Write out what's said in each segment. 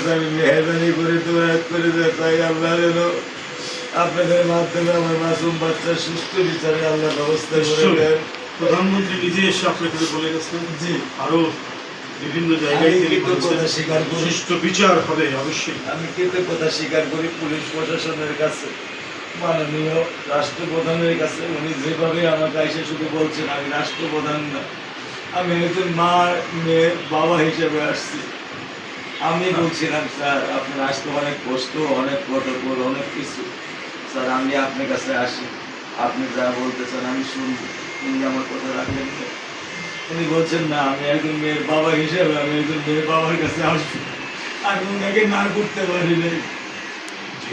কাছে আমি মেহরবানি করে দোয়া করে তাই আল্লাহ আপনাদের মাধ্যমে আমার মাসুম বাচ্চার সুস্থ বিচারে আল্লাহ ব্যবস্থা করে দেন। প্রধানমন্ত্রী নিজে এসে আপনাকে বলে গেছেন জি, আরো বিভিন্ন জায়গায় কৃতজ্ঞতা স্বীকার করি, সুষ্ঠু বিচার হবে অবশ্যই। আমি কৃতজ্ঞতা স্বীকার করি পুলিশ প্রশাসনের কাছে, মাননীয় রাষ্ট্রপ্রধানের কাছে। উনি যেভাবে আমাকে এসে শুধু বলছেন, আমি রাষ্ট্রপ্রধান না, আমি একজন মা মেয়ের বাবা হিসেবে আসছি। আমি বলছিলাম স্যার আপনার আসতে অনেক কষ্ট, অনেক প্রটোকল, অনেক কিছু, স্যার আমি আপনার কাছে আসি, আপনি যা বলতে চান আমি শুনবো, উনি আমার কথা রাখলেন না। উনি বলছেন না, আমি একজন মেয়ের বাবা হিসেবে আমি একজন মেয়ের বাবার কাছে আসবো, আমি ওনাকে না করতে পারি নাই।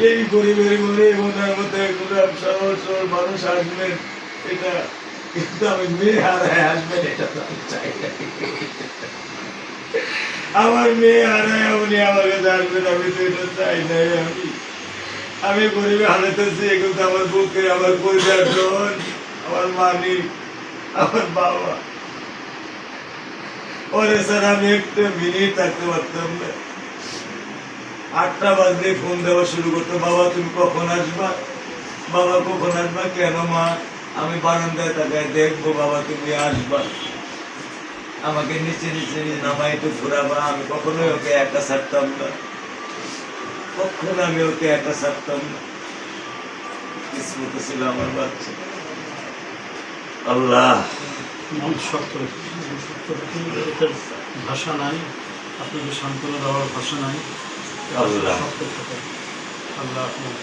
এই গরিবের ঘরে ওনার মতো একজন সহজ মানুষ আসবেন, এটা কিন্তু আমি মেয়ে হারায় আসবেন এটা তো আমি চাই না। আমার মেয়ে হারায় উনি আমার কাছে আসবেন, আমি তো এটা চাই নাই। আমি গরিবে হারাতেছি, কিন্তু আমার বুকে আমার পরিবার জন, আমার মালিক, আমার বাবা, ওরে স্যার আমি একটা মিনিট থাকতে পারতাম না। 8টা বাজলে ফোন দেওয়া শুরু করতো, বাবা তুমি কখন আসবা, বাবা কখন আসবা, কেন মা, আমি বারান্দায় তাকায় দেখবো বাবা তুমি আসবা, আমাকে নিচে নিচে নামাই একটু ঘুরাবা। আমি কখনোই ওকে একা ছাড়তাম না, কখনো আমি ওকে একা ছাড়তাম না। কিসমত ছিল আমার বাচ্চা। আল্লাহ ভাষা নাই, আপনাকে সান্ত্বনা দেওয়ার ভাষা নাই। আল্লাহ আল্লাহ আপনার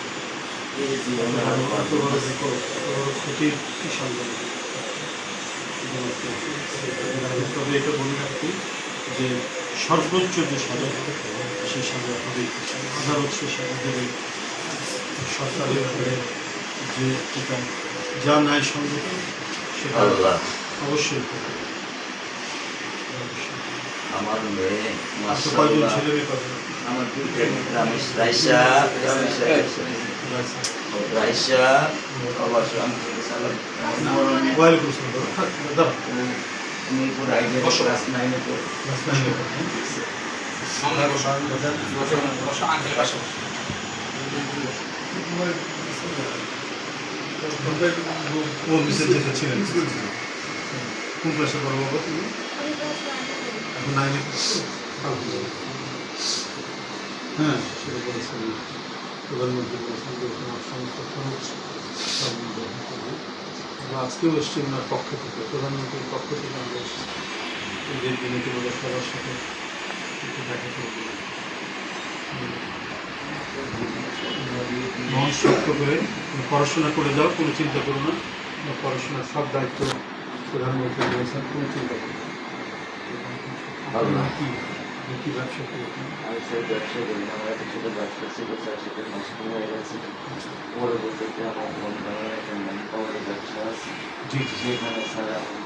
এই জীবনে ক্ষতির বিশাল তবে এটা বলে রাখি যে সর্বোচ্চ যে সাজা সে সাজা হবে, আদালত সে সাজা দেবে। সরকারের যে এটা যা ন্যায়সঙ্গত সেটা অবশ্যই আমার মেয়ে কয়জন ছেলে মেয়ে পাবে? আমার রাইসা ছিলেন কোন ক্লাসে পড়ো বাবা তুমি? এখন 9-এ হ্যাঁ, সেটা বলেছেন প্রধানমন্ত্রী বলেছেন যে তোমার সমস্ত খরচ সব গ্রহণ করবে। আমরা আজকেও এসছি ওনার পক্ষ থেকে, প্রধানমন্ত্রীর পক্ষ থেকে আমরা এসেছি ঈদের দিনে কেবল সবার সাথে একটু দেখা করবো, মন শক্ত করে পড়াশোনা করে যাও, কোনো চিন্তা করো না। পড়াশোনার সব দায়িত্ব প্রধানমন্ত্রী বলেছেন, কোনো চিন্তা করো না। কি ব্যবসা করি? আমি স্যার ব্যবসা করি, আমার একটা ছোটো ব্যবসা ছিল স্যার, সেটা নষ্ট হয়ে গেছে। পরবর্তীতে আমার বন্ধু একটা ম্যান পাওয়ারের ব্যবসা আছে, জি সেখানে স্যার আমি